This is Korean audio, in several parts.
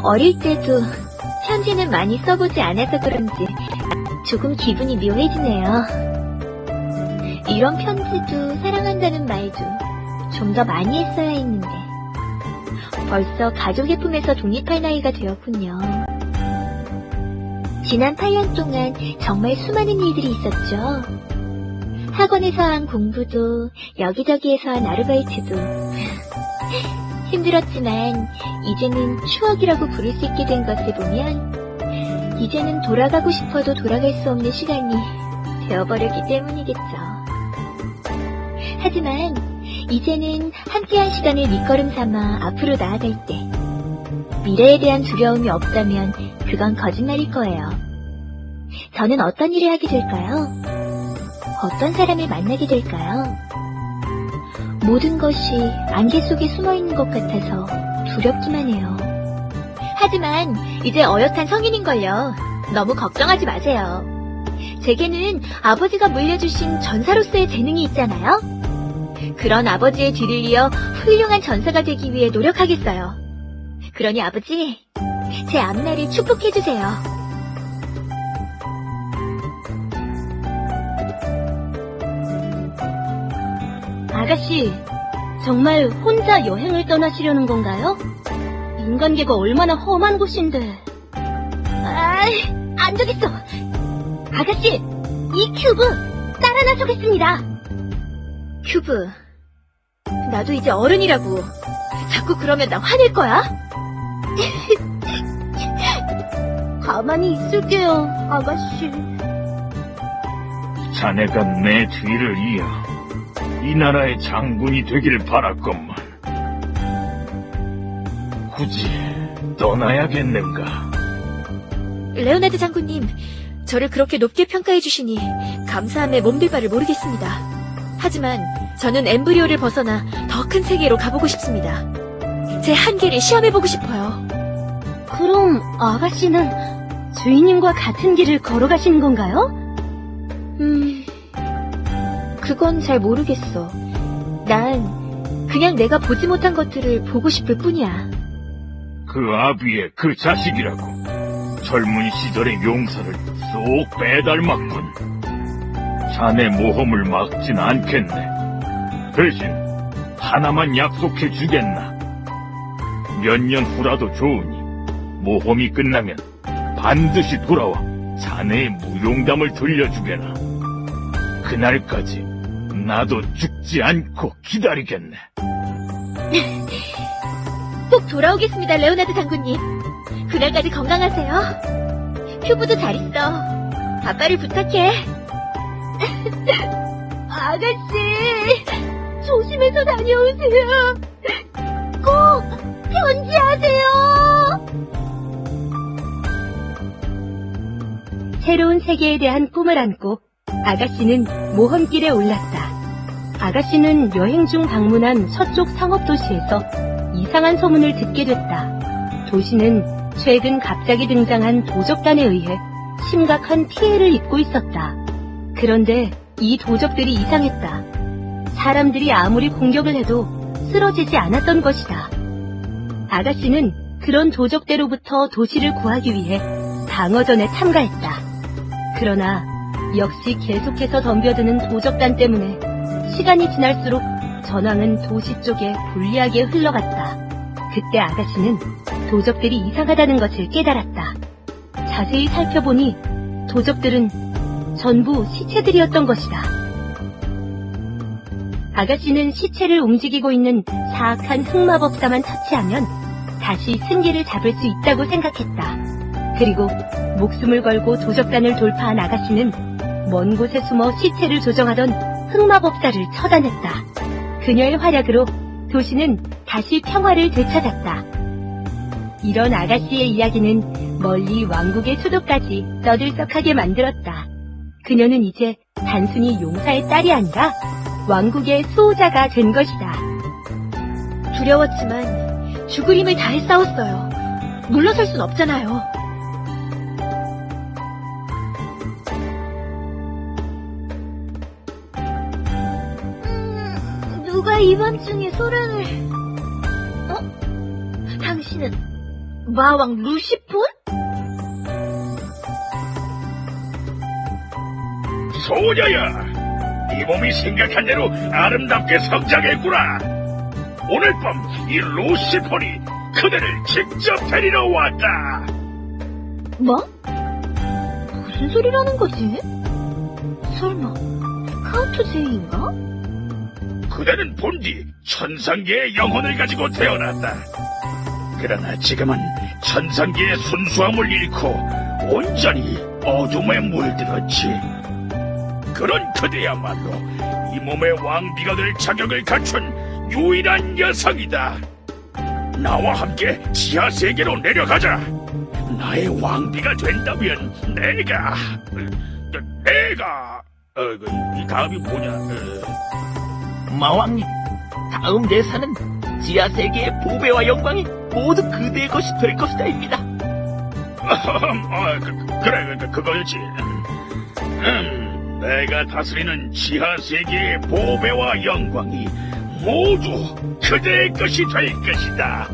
어릴 때도 편지는 많이 써보지 않아서 그런지 조금 기분이 묘해지네요. 이런 편지도 사랑한다는 말도 좀 더 많이 했어야 했는데 벌써 가족예품에서 독립할 나이가 되었군요. 지난 8년 동안 정말 수많은 일들이 있었죠. 학원에서 한 공부도 여기저기에서 한 아르바이트도 힘들었지만 이제는 추억이라고 부를 수 있게 된 것을 보면 이제는 돌아가고 싶어도 돌아갈 수 없는 시간이 되어버렸기 때문이겠죠. 하지만 이제는 함께한 시간을 밑거름 삼아 앞으로 나아갈 때 미래에 대한 두려움이 없다면 그건 거짓말일 거예요. 저는 어떤 일을 하게 될까요? 어떤 사람을 만나게 될까요? 모든 것이 안개 속에 숨어있는 것 같아서 두렵기만 해요. 하지만 이제 어엿한 성인인걸요. 너무 걱정하지 마세요. 제게는 아버지가 물려주신 전사로서의 재능이 있잖아요. 그런 아버지의 뒤를 이어 훌륭한 전사가 되기 위해 노력하겠어요. 그러니 아버지, 제 앞날을 축복해주세요. 아가씨, 정말 혼자 여행을 떠나시려는 건가요? 인간계가 얼마나 험한 곳인데. 아이, 안 되겠어. 아가씨, 이 큐브 따라 나서겠습니다. 큐브, 나도 이제 어른이라고. 자꾸 그러면 나 화낼 거야? 가만히 있을게요, 아가씨. 자네가 내 뒤를 이어 이 나라의 장군이 되길 바랐건만 굳이 떠나야겠는가? 레오나드 장군님, 저를 그렇게 높게 평가해 주시니 감사함에 몸둘 바를 모르겠습니다. 하지만 저는 엠브리오를 벗어나 더 큰 세계로 가보고 싶습니다. 제 한계를 시험해보고 싶어요. 그럼 아가씨는 주인님과 같은 길을 걸어가시는 건가요? 그건 잘 모르겠어. 난 그냥 내가 보지 못한 것들을 보고 싶을 뿐이야. 그 아비의 그 자식이라고 젊은 시절의 용사를 쏙 빼닮았군. 자네 모험을 막진 않겠네. 대신 하나만 약속해 주겠나. 몇 년 후라도 좋으니 모험이 끝나면 반드시 돌아와 자네의 무용담을 들려주게나. 그날까지 나도 죽지 않고 기다리겠네. 꼭 돌아오겠습니다, 레오나드 장군님. 그날까지 건강하세요. 큐브도 잘 있어. 아빠를 부탁해. 아가씨, 조심해서 다녀오세요. 꼭 편지하세요. 새로운 세계에 대한 꿈을 안고 아가씨는 모험길에 올랐다. 아가씨는 여행 중 방문한 서쪽 상업도시에서 이상한 소문을 듣게 됐다. 도시는 최근 갑자기 등장한 도적단에 의해 심각한 피해를 입고 있었다. 그런데 이 도적들이 이상했다. 사람들이 아무리 공격을 해도 쓰러지지 않았던 것이다. 아가씨는 그런 도적대로부터 도시를 구하기 위해 방어전에 참가했다. 그러나 역시 계속해서 덤벼드는 도적단 때문에 시간이 지날수록 전황은 도시 쪽에 불리하게 흘러갔다. 그때 아가씨는 도적들이 이상하다는 것을 깨달았다. 자세히 살펴보니 도적들은 전부 시체들이었던 것이다. 아가씨는 시체를 움직이고 있는 사악한 흑마법사만 처치하면 다시 승기를 잡을 수 있다고 생각했다. 그리고 목숨을 걸고 도적단을 돌파한 아가씨는 먼 곳에 숨어 시체를 조정하던 흑마법사를 처단했다. 그녀의 활약으로 도시는 다시 평화를 되찾았다. 이런 아가씨의 이야기는 멀리 왕국의 수도까지 떠들썩하게 만들었다. 그녀는 이제 단순히 용사의 딸이 아니라 왕국의 수호자가 된 것이다. 두려웠지만 죽을 힘을 다해 싸웠어요. 물러설 순 없잖아요. 누가 이밤중에 소란을... 당신은 마왕 루시폰? 소녀야, 네 몸이 생각한 대로 아름답게 성장했구나. 오늘 밤 이 루시폰이 그대를 직접 데리러 왔다. 뭐? 무슨 소리라는 거지? 설마 카우투제이인가? 그대는 본디 천상계의 영혼을 가지고 태어났다. 그러나 지금은 천상계의 순수함을 잃고 온전히 어둠에 물들었지. 그런 그대야말로 이 몸의 왕비가 될 자격을 갖춘 유일한 여성이다. 나와 함께 지하세계로 내려가자. 나의 왕비가 된다면 이 다음이 뭐냐? 마왕님, 다음 대사는 지하세계의 보배와 영광이 모두 그대의 것이 될 것이다입니다. 그래, 그거였지. 내가 다스리는 지하세계의 보배와 영광이 모두 그대의 것이 될 것이다.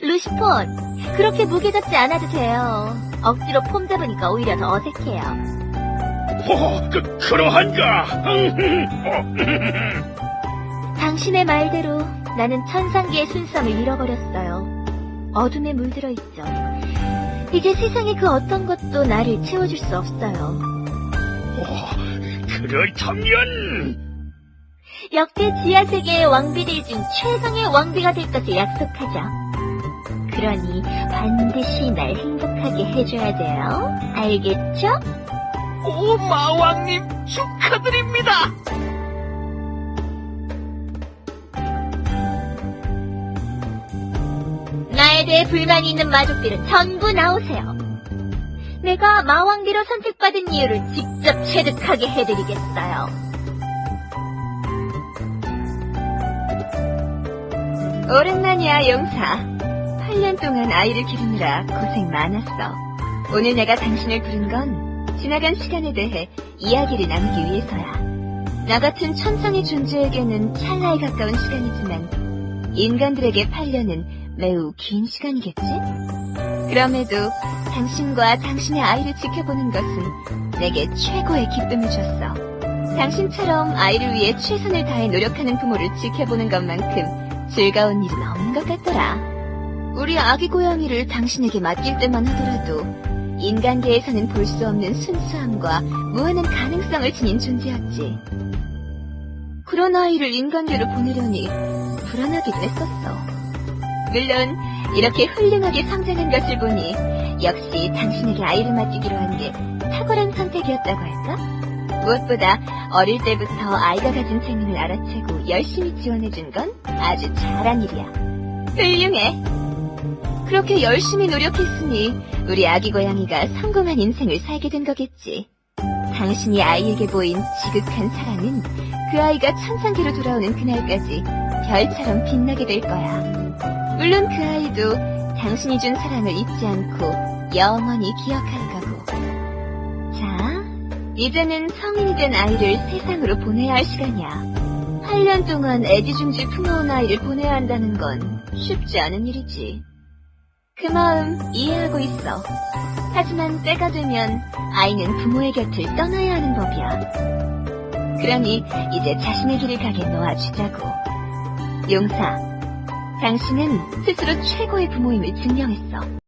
루시폰, 그렇게 무게 잡지 않아도 돼요. 억지로 폼 잡으니까 오히려 더 어색해요. 그러한가? 당신의 말대로 나는 천상계의 순수함을 잃어버렸어요. 어둠에 물들어 있죠. 이제 세상의 그 어떤 것도 나를 채워줄 수 없어요. 그렇다면 역대 지하세계의 왕비들 중 최상의 왕비가 될 것을 약속하자. 그러니 반드시 날 행복하게 해줘야 돼요. 알겠죠? 오, 마왕님, 축하드립니다! 나에 대해 불만이 있는 마족들은 전부 나오세요. 내가 마왕비로 선택받은 이유를 직접 체득하게 해드리겠어요. 오랜만이야, 용사. 8년 동안 아이를 기르느라 고생 많았어. 오늘 내가 당신을 부른 건 지나간 시간에 대해 이야기를 나누기 위해서야. 나 같은 천상의 존재에게는 찰나에 가까운 시간이지만 인간들에게 8년은 매우 긴 시간이겠지? 그럼에도 당신과 당신의 아이를 지켜보는 것은 내게 최고의 기쁨을 줬어. 당신처럼 아이를 위해 최선을 다해 노력하는 부모를 지켜보는 것만큼 즐거운 일은 없는 것 같더라. 우리 아기 고양이를 당신에게 맡길 때만 하더라도 인간계에서는 볼 수 없는 순수함과 무한한 가능성을 지닌 존재였지. 그런 아이를 인간계로 보내려니 불안하기도 했었어. 물론 이렇게 훌륭하게 성장한 것을 보니 역시 당신에게 아이를 맡기기로 한 게 탁월한 선택이었다고 할까? 무엇보다 어릴 때부터 아이가 가진 재능을 알아채고 열심히 지원해준 건 아주 잘한 일이야. 훌륭해. 그렇게 열심히 노력했으니 우리 아기 고양이가 성공한 인생을 살게 된 거겠지. 당신이 아이에게 보인 지극한 사랑은 그 아이가 천상계로 돌아오는 그날까지 별처럼 빛나게 될 거야. 물론 그 아이도 당신이 준 사랑을 잊지 않고 영원히 기억할 거고. 자, 이제는 성인이 된 아이를 세상으로 보내야 할 시간이야. 8년 동안 애지중지 품어온 아이를 보내야 한다는 건 쉽지 않은 일이지. 그 마음 이해하고 있어. 하지만 때가 되면 아이는 부모의 곁을 떠나야 하는 법이야. 그러니 이제 자신의 길을 가게 놓아주자고. 용사, 당신은 스스로 최고의 부모임을 증명했어.